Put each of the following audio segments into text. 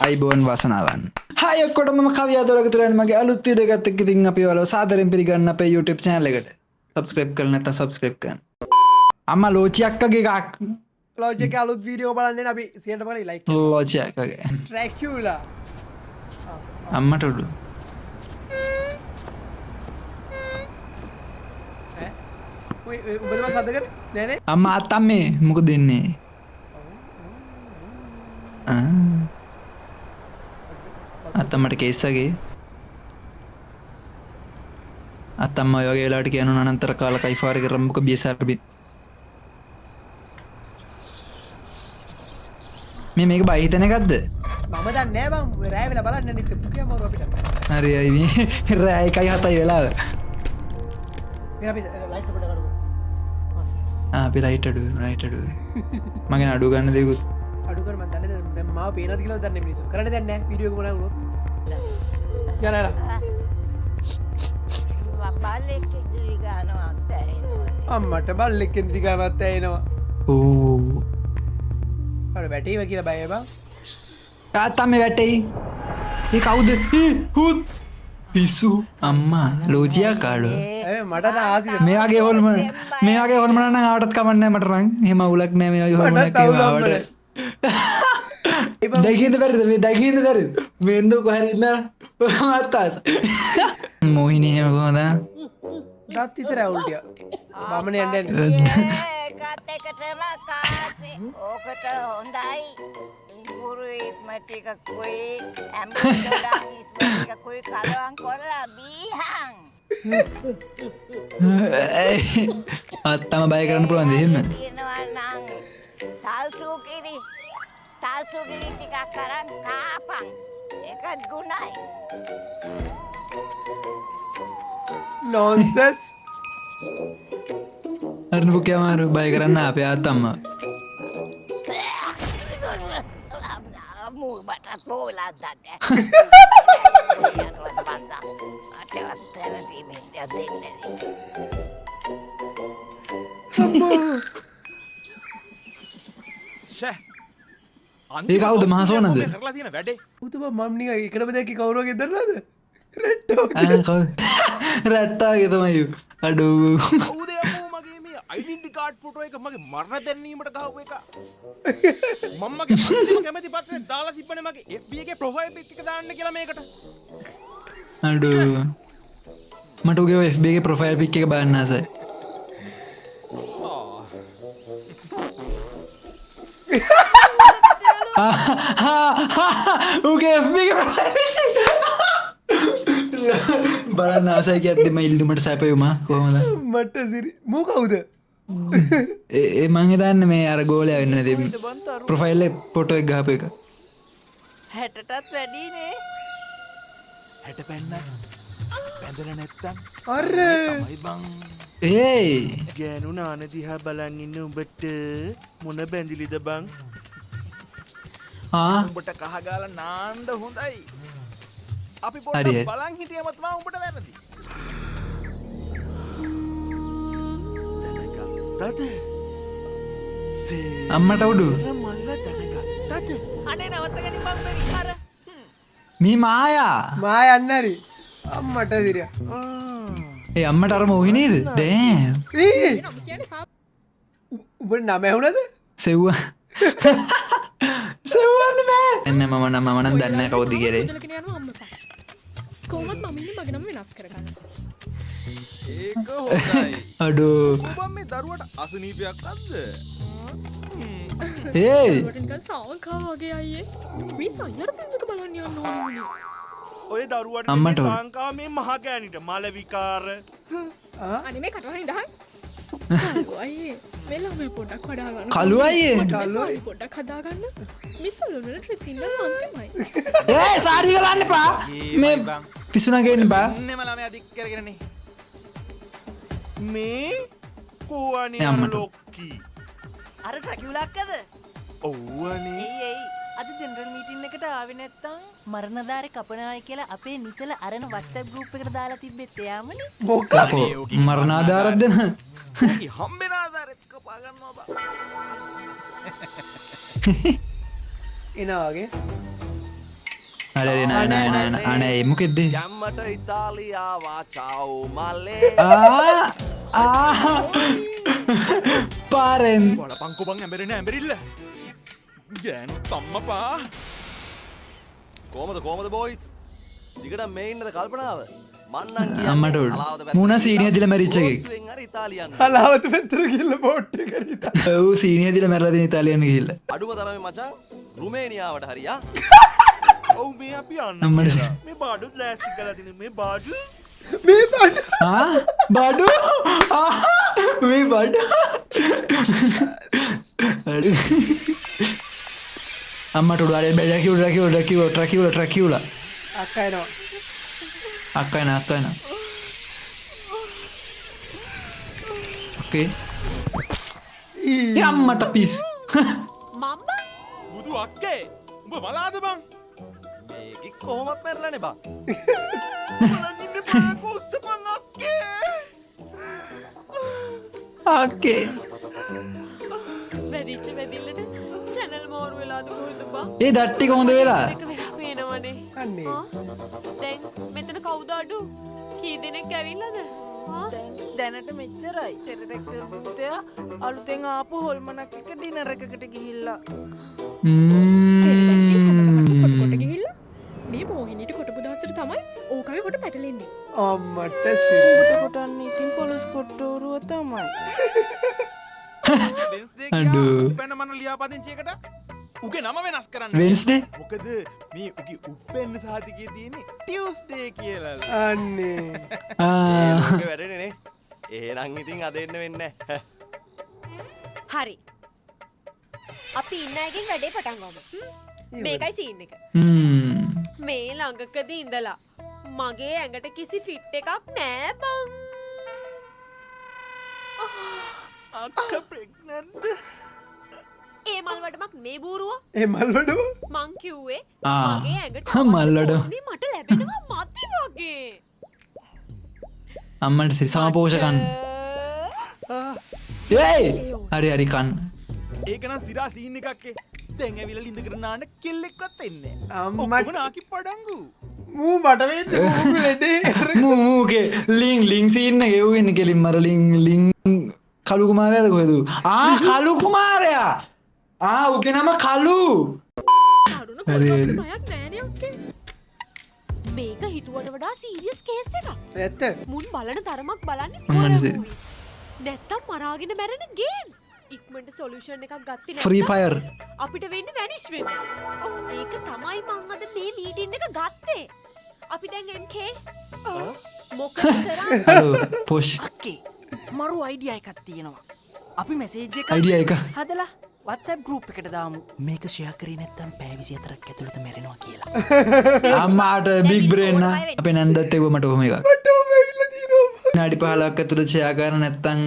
අයිබෝන් වසනාවන් හාය ඔක්කොටම මම කවියා දොරකතුරයන් මගේ අලුත් වීඩියෝ එකත් එක්ක ඉතින් අපි ඔයාලව සාදරයෙන් පිළිගන්න අපේ YouTube channel එකට subscribe කරලා නැත්නම් subscribe කරන්න අම්මා ලෝචි අක්කගේ එකක් ලෝජ එක අලුත් වීඩියෝ බලන්න අපි සියට පල ලයික් ලෝචි අක්කගේ ට්‍රැකියුලා අම්මට උඩු උඹම සදකර නැනේ අම්මා අත්තම්මේ මොකද දෙන්නේ අත්තම්මට කේස්සගේ අත්තම්ම ඔය වගේ වෙලාවට කියනවා අනන්තර කාල කයිෆාර් එක රම්බුක බියසර්බි මේක බයි හිතන එකක්ද මම දන්නේ නෑ බං රෑ වෙලා බලන්න නිත් පුකිය මරු අපිට හරි අයි මේ රෑ 1:07 වෙලාව මේ අපි ලයිට් එකට කඩු අපි ලයිට් අඩු මගේ අඩු ගන්න දෙකුත් අඩු කර මම දන්නේ දැන් මාව පේනද කියලා දන්නේ මිනිස්සු කරන්න දෙන්නේ නෑ වීඩියෝ එක මොනවා වුණොත් යනවා බල්ලෙක් ඉදිරි ගානවා ඇත්තේනවා අම්මට බල්ලෙක් ඉදිරි ගානවත් ඇහෙනවා ඕ අර වැටේව කියලා බය බං තාත්තම වැටෙයි ඒ කවුද හුත් පිස්සු අම්මා ලෝජියා කාඩෝ මට ආසි මේගේ හොල්ම මේගේ හොල්මන නම් ආවටත් කමන්නේ මට රං එහෙම උලක් නෑ මේ වගේ හොල්මනක් ආවට දකින්න බැරිද මේ දකින්න බැරිද මෙන්න කොහරි ඉන්න මත්තාස මොහිනී එහෙම කොහොමද දත් විතර උල්ටිය බමන යන්න ඒකත් එකටම කාසේ ඕකට හොඳයි ඉංගුරුයි මටිකකුයි ඇම්බුඩාකුයි කලවම් කරලා බීහන් අත්තම බය කරන්න පුළුවන් දෙහෙම තියෙනවා නම් තල්සු කිරි ටිකක් කරන් කාපන් ඒකත් ගුණයි නොන්සස් අරන පුකියා මාරු බය කරන්න අපේ අත්තම්මා මූ බටත් බෝලා දන්නේ අටවත් තැනදී මෙන්න දෙන්නේ ඒ කවුද මහසෝනද පුතුම මම නිකන් එකටම දැක්කේ කවුරුවගේ දන්නවද රෙට්ටෝ රැට්ටාගේ තමයි අඩෝ අයිඩෙන්ටි කාඩ් ෆොටෝ එක මගේ මරණ දැන්වීමට ගහපු එක මම මගේ අන්තිම කැමති පත්‍රයෙන් දාලා තිබ්බනේ මගේ FB එකේ ප්‍රොෆයිල් පික් එක දාන්න කියලා මේකට අඩෝ මට උගේ FB එකේ ප්‍රොෆයිල් පික් එක බලන්න ආසයි උගේ FB එකේ ප්‍රොෆයිල් පික් බලන්න ආසයි කියද්දි මම ඉල්ලුමට සැපයුමා කොහමද මට සිරි මූ කවුද ඒ මං හිතන්නේ මේ අර ගෝලයා වෙන්න නැති ප්‍රොෆයිල් එක ෆොටෝ එක ගහපු එක 60ටත් වැඩිනේ 60 පැන්න පැන්දලා නැත්තම් අර තමයි බං ඒයි ගෑනු නාන දිහා බලන් ඉන්න උඹට මොන බැඳිලිද බං උඹට කහ ගාලා නාන්න හොඳයි අපි පොඩ්ඩක් බලන් හිටියම තමයි උඹට වැරදි අම්මට උඩු අනේ නවත්තගනින් මං මෙරි කර මේ මායා මා යන්න හරි අම්මට සිරිය ඒ අම්මට අර මොහිනීද ඩෑම් උඹට නම ඇහුණද සෙව්වා සෙව්වන්න බෑ එන්න මම නම් දන්නේ නැහැ කවුද කියලා කොහොමද මම ඉන්නේ මගේ නම වෙනස් කරගන්න. ඒක හොඳයි අඩෝ උඹ මේ දරුවට අසනීපයක් අද්ද ඒයි ඒකට නිකන් සාවකා වගේ අයියේ. මේ සයර ෆිල්ම් එක බලන්න යන්න ඕනේ මුනේ. ඔය දරුවට අම්මට මේ සංකා මේ මහ ගෑනිට මල විකාර අනේ මේ කටවහින් දහන්. කලු අයියේ මෙලෝ මේ පොඩක් වඩා ගන්න. කලු අයියේ කලු පොඩක් හදා ගන්න. මේ සලුනට ඩ්‍රෙසින් එක අන්තිමයි. ඒ සාරි ගලන්න එපා මේ පිසුනා ගේන්න බා නෙම ළමයා දික් කරගෙනනේ මේ කෝවනේ ඒ අම්මට. ලොක්කී අර ට්‍රැකියුලාක්කද ඔව්වනේ එයි අද ජෙනරල් මීටින් එකට ආවේ නැත්තම් මරණදාරේ කපනවායි කියලා අපේ නිසල අරන WhatsApp group එකට දාලා තිබ්බෙත් එයාමනේ මොකක් මරණාධාරක් දෙන ඕකි හම්බෙන ආධාරෙත් කප එනවාගේ අර අනේ මොකෙද්ද යම්මට ඉතාලියාවා චාව් මල්ලේ පාරෙන් බල පංකුබන් ඇඹරෙන ඇඹරිල්ල ගෑනු තම්මපා කෝමද බෝයිස් දිගට මේ ඉන්නද කල්පනාව මන්නන් කියන්නේ අම්මට උඩ. හලාවත පැත්තට මුණ සීනිය දීලා මැරිච්ච එකෙක්. බෝට්ටුවෙන් හරි ඉතාලියන් හලාවත පැත්තට ගිහිල්ලා බෝට් එක කරිතා ඌ සීනිය දීලා මැරලා තියෙන ඉතාලියන් ගිහිල්ලා අඩුම තරමේ මචං රුමේනියාවට හරියා ඔව් මේ අපි යන්න අම්මට කියලා. මේ බාඩුත් ලෑස්ති කරලා තියෙන මේ බාඩු මේ බඩ බඩු මේ බඩු අම්මට උඩ අරේ රැකියුලා අක්කා එනවා අක්කයන ඕකේ අම්මට පිස් මම්බා බුදු අක්කේ උඹ මලාද බං මේකි කොහොමත් මැරලානේ බං බලන් ඉන්න බෑ කොස්සපන් අක්කේ අක්කේ වැදිච්ච වැදිල්ලට චැනල් මෝර් වෙලාද කොහෙද බං ඒ දට්ටි කොහොඳ වෙලා එක වෙලා පේනවනේ අන්නේ දැන් මෙතන කවුද අඩු කී දෙනෙක් ඇවිල්ලාද දැනට මෙච්චරයි ටෙරෙක්ටර් පුතයා අලුතෙන් ආපු හොල්මනක් එක ඩිනර් එකකට ගිහිල්ලා කොට ගිහිල්ලා මේ මෝහිනීට කොටපු දවසට තමයි ඕකගේ කොට පැටලෙන්නේ. අම්මට සිරි කොටන්නේ ඉතින් පොලිස් කොට්ටෝරුව තමයි වෙන්ස්ඩේ අඩෝ. කියලා උපැන්න මන ලියාපදිංචියකට උගේ නම වෙනස් කරන්න වෙන්ස්ඩේ මොකද මේ උගේ උපෙන්න සාතිකයේ තියෙන්නේ ටියුස්ඩේ කියලා අන්නේ ඒක වැඩනේ නේ එහෙනම් ඉතින් අද එන්න වෙන්නේ නැහැ හරි අපි ඉන්න එකෙන් වැඩේ පටන් ගමු මේකයි සීන් එක මේ ළඟකදී ඉඳලා මගේ ඇඟට කිසි ෆිට් එකක් නෑ බං අක්ක ප්‍රෙග්නන්ට් ඒ මල් වඩමක් මේ බූරුව ඒ මල් වඩම මං කිව්වේ ආ, මගේ ඇඟට මල් වඩම. පෝෂණය මට ලැබෙනවා මදි වගේ අම්මට සමපෝෂකන්න හරි කන්න ඒකනම් සිරා සීන් එකක්කේ දැන් ඇවිල්ලා ලිඳ කරනාන්න කෙල්ලෙක්වත් එන්නේ අම්මට. ඔක්කොම නාකි පඩංගු මූ මට වෙන්න මූ ලෙඩේ මූගේ ලිං සීන්න ගෙව්වෙන්න කෙලින් මර ලිං කළු කුමාරයද කොහෙද කළු කුමාරයා උගේ නම කලු අරුණ හරි, හරි. කොල්ලට බයක් නෑනේ අක්කේ. මේක හිතුවට වඩා සීරියස් කේස් එකක් ඇත්ත මුන් බලන තරමක් බලන්නේ මම horror සේ- movies. නැත්තම් මරාගෙන මැරෙන ගේම්ස් ඉක්මනට සොලියුෂන් එකක් ගත්තේ ෆ්‍රී නැත්නම් ෆයර් අපිට වෙන්නේ වැනිෂ් වෙන්න. ඒක තමයි මං අද මේ මීටින් එක ගත්තේ. අපි දැන් MK මොකද කරන්නේ? පොෂ් අක්කේ මරු අයිඩිය එකක් තියෙනවා අපි මෙසේජ් එක අයිඩිය එක හදලා WhatsApp group එකට දාමු මේක ෂෙයා කරේ නැත්නම් පැය 24ක් ඇතුළත මැරෙනවා කියලා අම්මාට බික් බ්‍රේන්න අපේ නැන්දත් එක්ව මට ඔහොම එකක් නාඩි 15ක් ඇතුළත ෂෙයා කරන්න නැත්තම්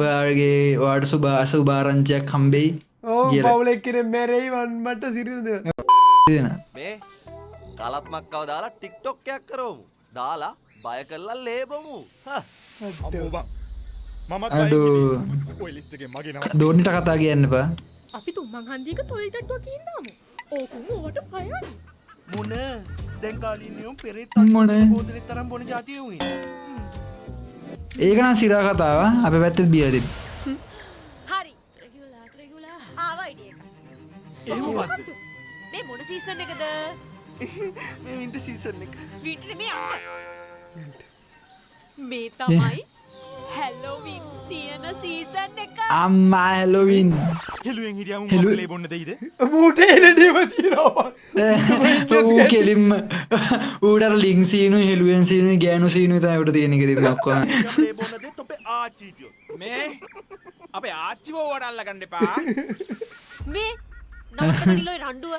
ඔයාගේ ඔයාට සුභාරංචියක් හම්බෙයි ඕ කියලා. පවුලෙක් කෙනෙක් මැරෙයි මට සිරිනද දෙන මේ කලත් මක්කව දාලා ටික්ටොක් එකක් කරවමු දාලා බය කරලා ලේබමු අම්මෝ බං මමත් අඩෝ. ඔය ලිස්ට් එකේ මගේ නම දෝනිට කතා කියන්න එපා අපි තුම්මන් හන්දියක තොල් තට්ටුවක් ඉන්නාමු. ඕකුම ඕවට පයයි. මොන දැන් කාලිනියම් පෙරේත් මොන? බෝතලේ තරම් බොන જાතිය උනේ ඒක නම් සිරා කතාව අපේ පැත්තෙත් බීලා තිබ්බ හරි. ආවා idea එක. එහෙම වද්ද මේ මොන සීසන් එකද? මේ වින්ටර් සීසන් එක වින්ටර් මේ අක්ක. මේ තමයි හැලෝවින් තියෙන සීසන් එක. අම්මා හැලෝවින් හෙළුවෙන් හිටියම හෙළුවෙ- මොකලේ බොන්න දෙයිද මූට එලඩීම තියෙනවා ඌ කෙලින්ම ඌට ලිං සීනු හෙළුවෙන් සීනු ගෑනු සීනු තයිට තියෙන කෙලින්ම ඔක්කොම මොකලේ බොන්න දෙත් ඔබේ ආච්චිටියෝ මේ අපේ ආච්චිව වඩල්ලා ගන්න එපා මේ නවත්තගනිලොයි රණ්ඩුව.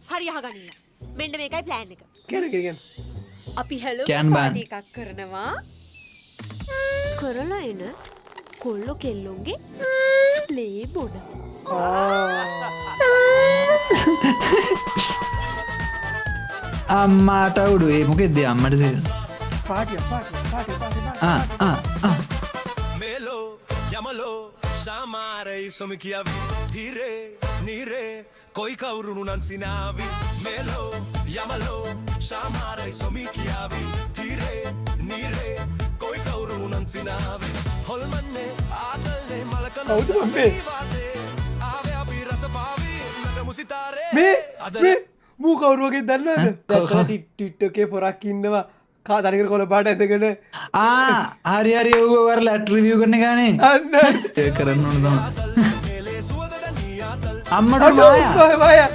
හරි අහගනින්න. මෙන්න මේකයි ප්ලෑන් එක. කැන අපි හැලෝ Can ban. පාටි එකක් කරනවා. කරලා එන කොල්ලෝ කෙල්ලොන්ගේ ලේ බොන. අම්මාට උඩු ඒ මොකෙද අම්මට සිර පාටිය ආ Melo, llámalo, Shamarei somikiavi dhire nire koi kavurunu nan sinavi melo yamalo shamarei somikiavi dhire nire koi kavurunu nan sinavi holmanne aadalle malakana කවුද මේ ave api rasa pavi nagamu sitare මේ මූ කවුරු වගේ දන්නවද දැක්කලා ටික්ටොකේ පොරක් ඉන්නවා කා තනිකර කොළ පාට ඇඳගෙන හරි හරි ඔව් වරලා රිවිව් කරන ගානේ අන්න ඒක කරන්න ඕන තමයි අම්මට අඩෝ මායා මායා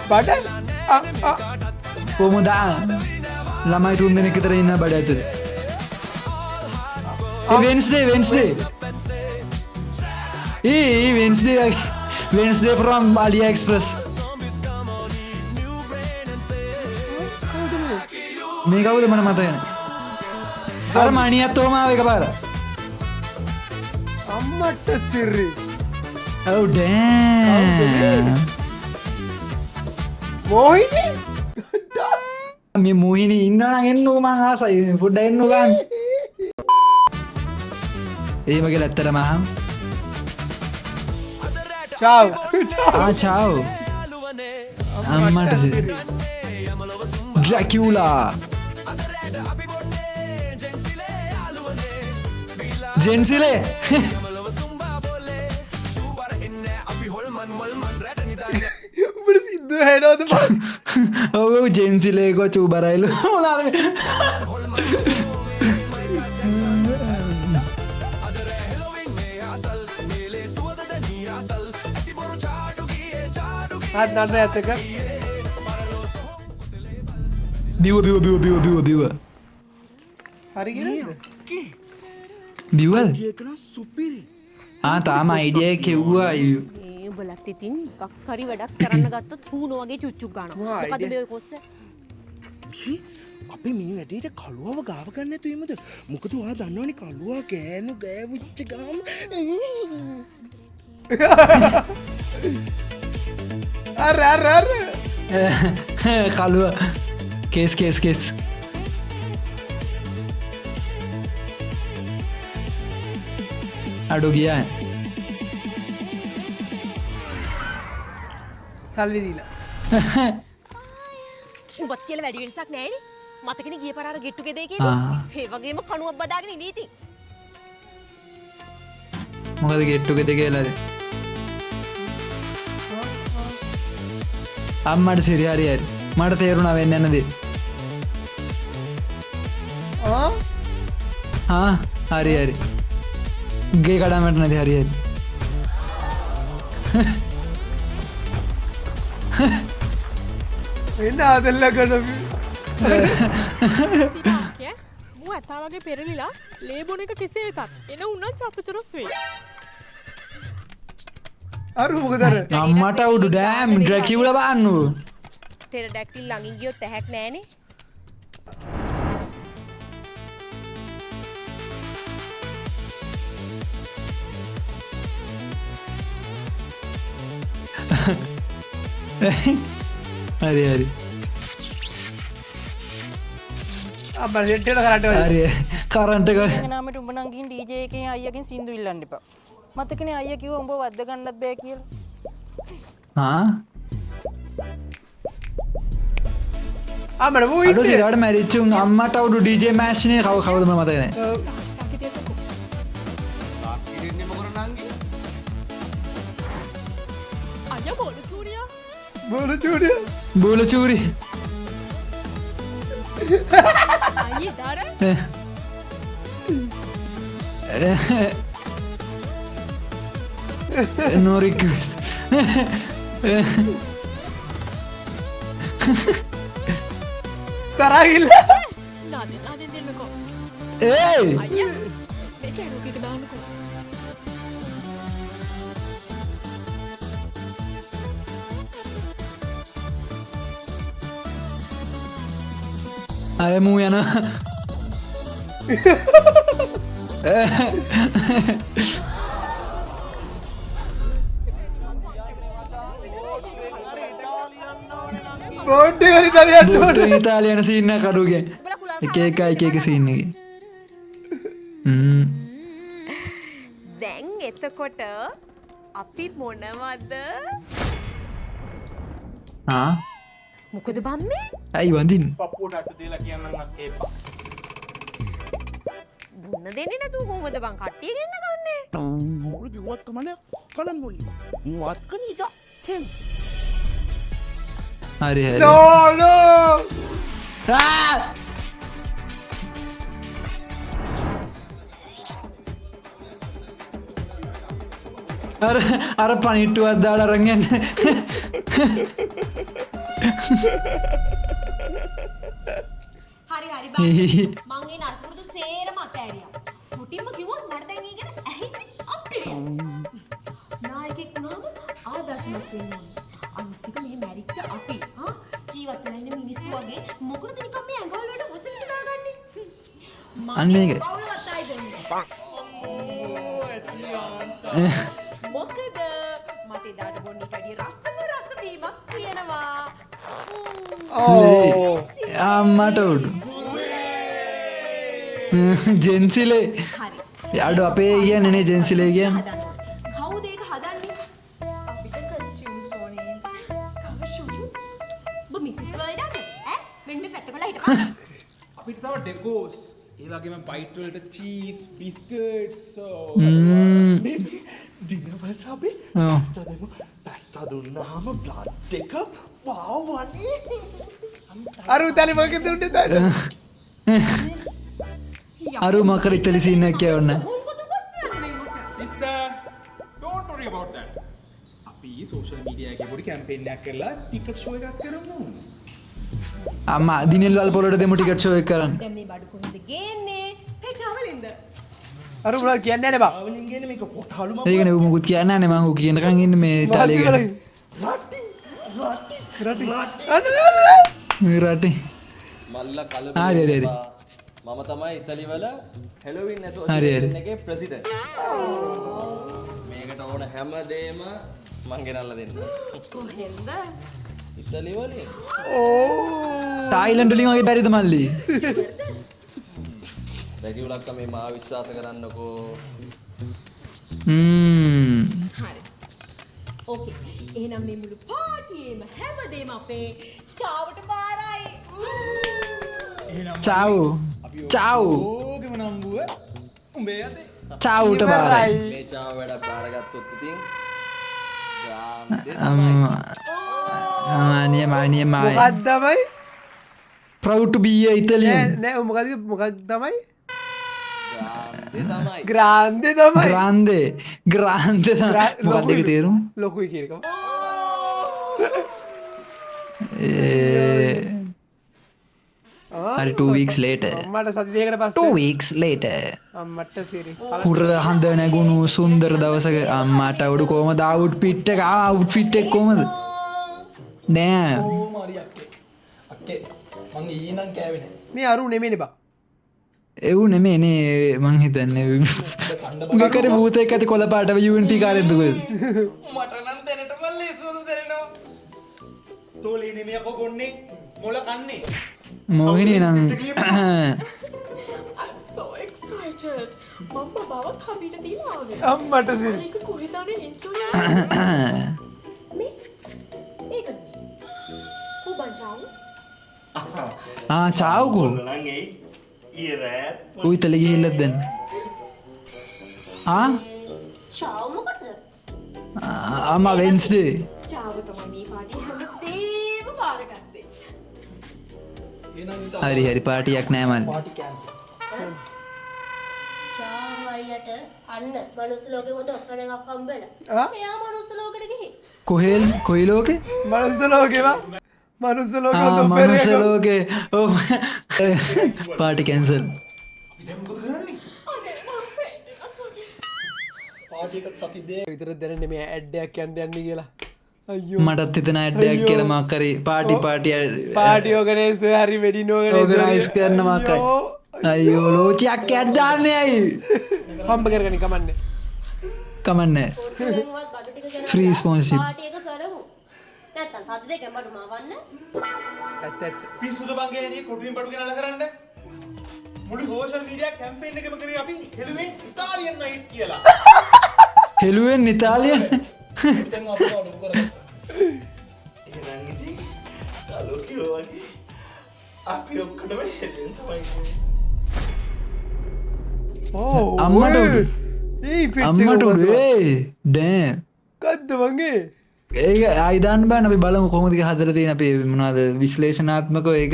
බඩ කොහොමද ළමයි තුන් දෙනෙක් විතර ඉන්න බඩ ඇතුලේ වෙන්ස්ඩේ from AliExpress මේ කවුද මට මතක නැහැ අර මණියත් තෝම ආව එකපාර අම්මට සිරි oh damn මොහිනි මේ මොහිනි ඉන්නවා නම් එන්නකෝ මං ආසයි පොඩ්ඩක් එන්නකෝ ගන්න ඒ මගේ ඇත්තටම අහම් චාව් ciao අම්මට Dracula ජෙන්සිලේ උඹට සිද්ධ හැනවද බං ඔව් ජෙන්සිලේ කෝ චූබරයිලු මොනවාද මේ ආත් නන්න ඇත්තක බිව හරි කියනද බිවල් තාම අයිඩිය කෙව්වා අයු ඒ බලත් ඉතින් එකක් හරි වැඩක් කරන්න ගත්තොත් හූනෝ වගේ චුච්චුක් ගන්නවා මොකද මේ කොස්ස අපි මේ වැඩේට කළුවව ගාව ගන්න නැතු එමුද මොකද ඔයා දන්නවනේ කළුවා ගෑනු ගෑවිච්ච ගාම අර කළුව කේස් අඩු ගියා සල්ලි දීලා උඹත් කියලා වැඩි වෙනසක් නැහැනේ මතකනේ ගිය පාර අර ගෙට්ටු ගෙදේ කිව්වා ඒ වගේම කණුවක් බදාගෙන ඉඳී ඉතින් මොකද ගෙට්ටු ගෙදේ කියලාද අම්මට සිරි හරි මට තේරුණා වෙන්න යන දේ හරි ගේ කඩාමට නැති හරි එන්න ආදල්ල කරමු මූ ඇතා වගේ පෙරලිලා ලේබොන එක කෙසේ වෙතත් එන උන්නත් චපචරොස් වෙයි අරු මොකදර අම්මට උඩු ඩෑම් ඩ්‍රැකියුලා බලන්නු ටෙරඩැක්ටිල් ළඟින් ගියොත් ඇහැක් නැහනේ හරි අපලෙට්ට කරට හරි කරන්ට් එක නාමට උඹ නම් ගිහින් DJ එකෙන් අයියගෙන් සින්දු ඉල්ලන්න එපා. මතකනේ අයියා කිව්වා උඹ වද්ද ගන්නත් බෑ කියලා. අම්මට මූ අඩෝ සිරාට මැරිච්චුන් අම්මට උඩු DJ මෑෂ්නේ කවුද මම මතක නැහැ. අයියා බෝල චූරි අයියේ දාර no request තරහිල්ල නාදෙන් දෙන්නකෝ ඒයි අයියා මේක ඇරුකිට දාන්නකෝ අය මූ යන බෝඩ් එක ඉතාලියට ඉතාලියන සීන්න කඩුගේ එක සීන්න එක දැන් එතකොට අපි මොනවද? මොකද බම්මේ? ඇයි වඳින් පපුවට අට දෙලා කියන්නම් ඒපා. දුන්න දෙන්නේ නැතුව කොහොමද බං කට්ටිය ගෙන්න ගන්නේ? මොකද කිව්වත් කමන්නේ කලන් මොලි මොවත් කනීද තෙන් හරි හරි No, no! අර පනිට්ටුවක් දාලා අරන් යන්න හරි හරි බං. මං ඒ නරකුරුදු සේරම අතෑරියා. මුටින්ම කිව්වොත් මට දැන් ඊගෙන ඇහිති අපේ. නායකෙක් වුණාම ආදර්ශමත් වෙන්න ඕනේ. අනිත් එක මේ මැරිච්ච අපි ජීවත් වෙලා ඉන්න මිනිස්සු වගේ මොකටද නිකන් මේ ඇඟවල වලට වසවිස දාගන්නේ? අන්න ඒක. පවුලවත් ආයි දෙන්නේ. මොකද මට එදාට බොන්නට වැඩිය රසම රස බීමක් තියෙනවා. අම්මට උඩු ජෙන්සිලේ හරි. අඩු අපේ කියන්නේ නේ ජෙන්සිලේ කියන්නේ. කවුද ඒක හදන්නේ? අපිට කස්ටියුම්ස් ඕනේ. කව ෂූස්? ඔබ මිසිස් වර්ල්ඩ් අද? මෙන්න මේ පැත්තකලා හිටපන්. අපිට තව ඩෙකෝස් ඒ වගේම බයිට් වලට චීස් බිස්කට්ස් ඩිනර් වලට අපි පැස්ටා දුන්නාම බ්ලඩ් එක වාව් වනේ අර උතලි මොකද උන්නේ තාද? අරු මකර ඉතලි සීන් එකක් කියවන්න. Sister don't worry about that. අපි සෝෂල් මීඩියා එකේ පොඩි කැම්පේන් එකක් කරලා ටිකට් ෂෝ එකක් කරමු. අම්මා දිනෙල් වල පොළොට දෙමු ටිකට් ෂෝ එක කරන්න. දැන් මේ බඩු කොහෙන්ද ගේන්නේ? හෙටවලින්ද? අර මොනවද කියන්නේ නැහැ බං. අවලින් ගේන මේක කොටහලු මම ඒකනේ ඌ මොකුත් කියන්නේ නැහැ නේ මං ඌ කියනකන් ඉන්නේ මේ ඉතාලිය ගැන. මේ රටේ මල්ලා හරි, හරි, කලබල හරි. මම තමයි ඉතලි වල හෙලෝවින් හරි, ඇසෝසියේෂන් හරි. එකේ ප්‍රෙසිඩන්ට්. මේකට ඕන හැමදේම මං ගෙනල්ලා දෙන්න. කොහෙන්ද? ඉතලි වලින් තායිලන්ඩ් වලින් වගේ බැරිද මල්ලි? රැකියුලක්ක මේ මාව විශ්වාස කරන්නකෝ. හරි. ඕකේ. එහෙනම් මේ මුළු පාටියේම හැමදේම අපේ චාවට බාරයි. චාව් චාව් ඕකෙම නම්බුව උඹේ අතේ. චාව්ට බාරයි. මේ චාව වැඩක් බාරගත්තොත් ඉතින් ග්‍රාන්දේ අමානිය මානිය මාය. මොකක්ද තමයි? proud to be a Italian. නෑ මොකක්ද තමයි? ග්‍රාන්දේ තමයි. ග්‍රාන්දේ තමයි. grande මොකක්ද ඒක තේරුම? ලොකුයි කියන එක. හරි 2 weeks later. අම්මට සති දෙකකට 2 පස්සේ weeks later. අම්මට සිරි. පුර හඳ නැගුණු සුන්දර දවසක අම්මට අවුඩු කොහමද අවුට්ෆිට් එක අවුට්ෆිට් එක කොහමද? නෑ අක්කේ මං ඊනම් කෑවේ නෑ. මේ අරු නෙමෙයිනේ බා. එව් නෙමෙයිනේ මං හිතන්නේ උගේ කරේ භූතයෙක් ඇති කොළ පාට UNP කාරෙද්ද කොහෙද? මට නම් දැනටම ලේසිවද දැනෙනවා. තෝලේ නෙමෙයි අකෝ ගොන්නේ මොළ කන්නේ. මොහිනී නම් I'm so excited. මම බබාවත් හබිට දීලා ආවේ. අම්මට සිරි. ඒක කොහෙදානේ එන්ජොයි මේ ඒක උබන්ජාව චාව්කෝ ඌ ඉතලි ගිහිල්ලත් දැන් චාව මොකටද? අම්මා වෙන්ස්ඩේ චාව තමයි මේ පාටිය හැමදේම බාරගත්තේ. හරි හරි පාටියක් නෑ මල් චාවයියට අන්න මනුස්ස ලෝකෙ හොඳ ඔෆර් එකක් හම්බෙලා. එයා මනුස්ස ලෝකෙට ගිහින්. කොයි ලෝකේ? මනුස්ස ලෝකේ වා. මනුස්ස ලෝකෙ හොඳ ඔෆර් මනුස්ස එකක්. ලෝකේ ඔව් පාටි කැන්සල්. විතර දැනන්නේ මේ ඇඩ් එකක් යන්න යන්නේ කියලා. අයියෝ. මටත් හිතන ඇඩ්ඩයක් කියලා මොකක් හරි පාටි පාටි ඕගනයිසර් හරි වෙඩින් ඕගනයිස් කරන්න මොකක් හරි. අයියෝ ලෝචියක් ඇඩ්ඩාන්නේ ඇයි? හම්බ කරගනි කමන්නේ. කමන්නේ. කොහෙන්වත් බඩු ටික ගෙනල්ලා Free sponsorship. පාටි එක කරමු. නැත්තම් සද්ද දෙකෙන් බඩු මවන්න. ඇත්ත ඇත්ත. පිස්සුද බං ගේනේ කොටුවෙන් බඩු ගෙනල්ලා කරන්න. මුළු සෝෂල් මීඩියා කැම්පේන් එකම කරේ අපි හෙළුවෙන් ඉතාලියන් නයිට් කියලා. හෙළුවෙන් ඉතාලියන් දැන් අපිට අනුව කරගත්තා. එහෙනම් ඉතින් කලෝ කිව්වා වගේ අපි ඔක්කොටම හෙළුවෙන් තමයි ඉන්නේ. අම්මට උඩු. ඒ ෆිට් අම්මට උඩු ඩෑම් කද්ද වගේ ඒක ආයිදාන්න බෑන අපි බලමු කොහොමද ඒක හදලා තියෙන අපි මොනවද විශ්ලේෂණාත්මකව ඒක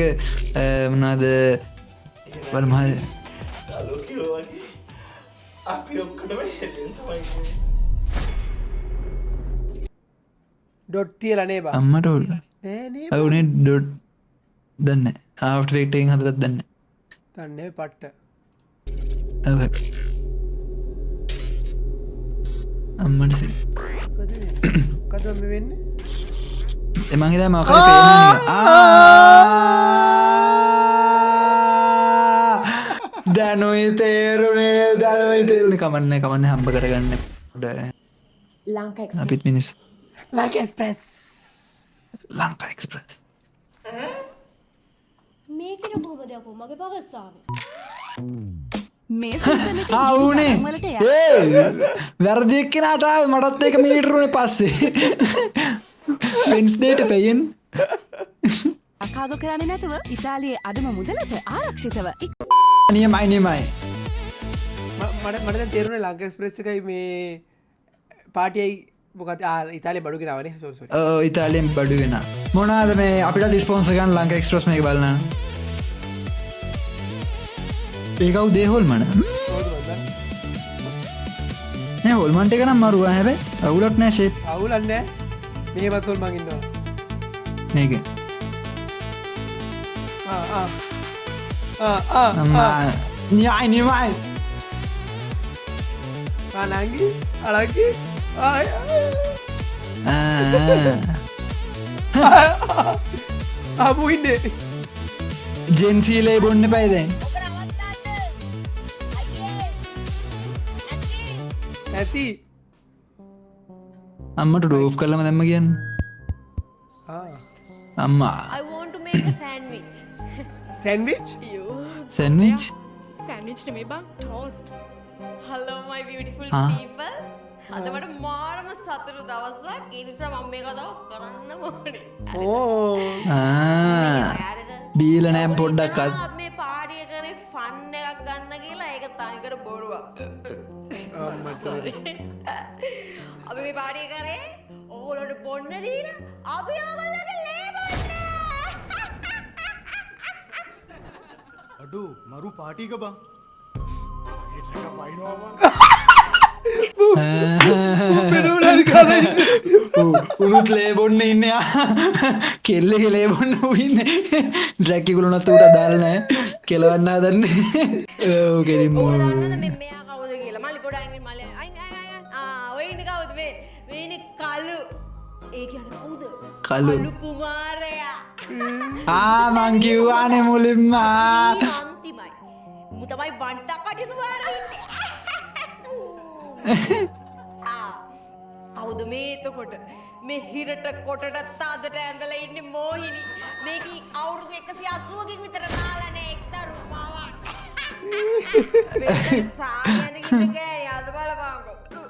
මොනවද බලමු හරි කලෝ කිව්වා වගේ අපි ඔක්කොටම හෙළුවෙන් තමයි ඉන්නේ. ඩොට් තියලා නේ බා අම්මට උඩු නෑ නේ අවුනේ ඩොට් දන්නේ ආෆ්ටර් එෆෙක්ට් එකෙන් හදලා දන්නේ තන්නේ පට්ට ඔව් අම්මට සිල් කද මේ වෙන්නේ එමන් හිතා මොකක්ද පේන්නේ දැනුයි තේරුනේ කමන්නේ හම්බ කරගන්න ලංකා අපිත් මිනිස් ලංකා එක්ස්ප්‍රෙස් ලංකා එක්ස්ප්‍රෙස් මේකට කොහොමද යකෝ මගේ පවස්සාවේ මේ සීසන් එකේ ආවුනේ වලට වැරදි එක්කෙනාට ආවේ මටත් ඒක මීටරුනේ පස්සේ වෙන්ස්ඩේට පෙයින් අකාග කරන්නේ නැතුව ඉතාලියේ අඩුම මුදලට ආරක්ෂිතව නියමයි මට දැන් තේරුණා ලංකා එක්ස්ප්‍රෙස් එකයි මේ පාටියයි මොකද ඉතාලිය බඩු ගෙනාවනේ සෝරි ඉතාලියෙන් බඩු වෙන මොනවාද මේ අපිට ඩිස්පොන්සර් ගන්න ලංකා එක්ස්ප්‍රස් මේක බලන්න ඒක උදේ හොල්මන නෑ හොල්මන්ට එක නම් මරුවා හැබැයි අවුලක් නෑ ෂේප් අවුලක් නෑ මෙහෙමත් හොල්මන් ඉන්නවා මේක නියමයි නංගි අලකි අබු ඉන්නේ ජෙන්සීලේ බොන්න පැයි දැන් ඇති අම්මට ඩෝෆ් කලම දැම්ම කියන්න අම්මා I want to make a sandwich. Sandwich sandwich sandwich නෙමෙයි බං toast Hello my beautiful Ah. people. අද මට මාරම සතුටු දවසක්. ඒ නිසා මම මේක තව කරන්න ඕනේ. ඕ හරිද? බීල නෑම් පොඩ්ඩක් අත් අපි මේ පාඩිය කරේ ෆන් එකක් ගන්න කියලා ඒක තනිකර බොරුවක්. අපි මේ පාඩිය කරේ ඕගොල්ලන්ට බොන්න දීලා අපි ඕගොල්ලන්ගේ ලේ බොන්න. අඩු මරු පාටික බං. උනුත් ලේබොන්න ඉන්න කෙල්ලෙ ලේබොන්න ඉන්න ඩ්‍රැක්කිකුළුනත් ඌට දාරනෑ කෙලවන්න දන්නේ කෙලින් ඕගොල්ලෝ දන්නවද මේ මෙයා කවුද කියලා? මල්ලි පොඩ අයින් මල්ලි අයින් ඔය ඉන්නේ කවුද මේ? මේ ඉන්නේ කලු. ඒ කියන්නේ කවුද? කලු කුමාරයා. මං කිව්වානේ මුලින්ම අන්තිමයි. මු තමයි වන්ටා කටයුතු වාරන්නේ. කවුද මේ එතකොට? මේ හිරට කොටට තදට ඇඳලා ඉන්නේ මෝහිනි. මේක අවුරුදු 180කින් විතර නාලනේ එක්දරු මාවක්. මේ සායනකින් ගෑණි අද බලපංකෝ.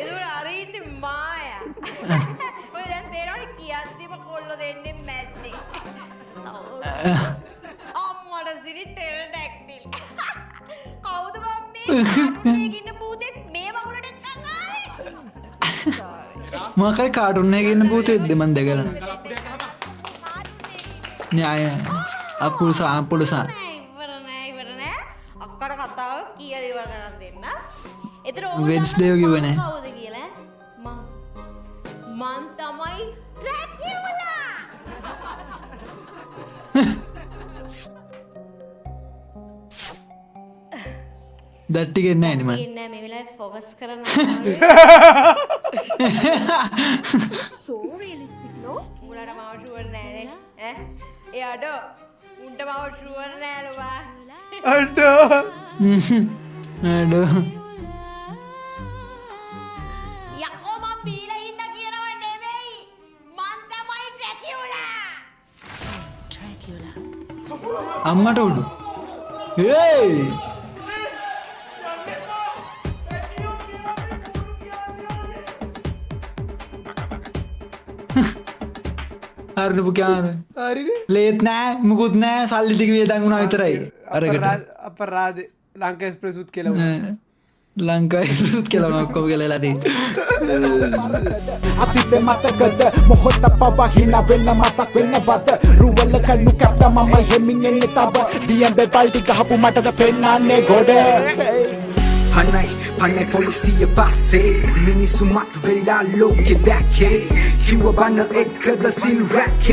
එදුර අරින්නේ මායා. ඔය දැන් පේනවනේ කියද්දිම කොල්ල දෙන්නේ මැද්දේ. අම්මට සිරි ටෙරඩැක්ටිල්. කවුද මම මේ කාටුනේ ඉන්න බූතෙක් මේ වගුලට එක්කන් ආවේ? මොකයි කාටුන් එකේ ඉන්න භූතෙක්ද මන් දැකලා න්‍යාය අපුරුසා ඉවර නෑ. අක්කට කතාව කියලා ඉවර කරන් දෙන්න. එතන Wednesday කිව්වේ නෑ. කවුද කියලා? මං තමයි ඩ්‍රැකියුලා. දට්ටිගෙන් නෑ නේ මන් ඉන්නේ මේ වෙලාවේ ફોකස් කරන්න. so realistic no උනාට මාව ෂුවර් නෑනේ. ඈ? ඒ අඩෝ උන්ට මාව ෂුවර් නෑලු බා. අඩෝ අඩෝ යකෝ මම බීලා ඉඳ කියනව නෙමෙයි. මං තමයි ඩ්‍රැකියුලා. අම්මට උඩු Hey! හරිද පුකයාන හරිනේ ලේත් නෑ මුකුත් නෑ සල්ලි ටික වියදම් වුණා විතරයි අරකට අපරාධ ලංකා එක්ස්ප්‍රෙස් කියලා වුණා. ලංකා ඉස්පුත් කියලා ඔක්කොම කියලා තියෙන්නේ අතිත මතකද මොහොත පවහින වෙන්න මතක් වෙන්නවද රුවල කන්නු කැප්ට මම හෙමින් එන්නේ තබ දියඹේ පල්ටි ගහපු මටද පෙන්නන්නේ ගොඩ පනයි පනේ පොලිසිය පස්සේ මිනිස්සු මත් වෙලා ලෝකෙ දැක්කේ කිව්ව බන එකද සිල් රැක්කේ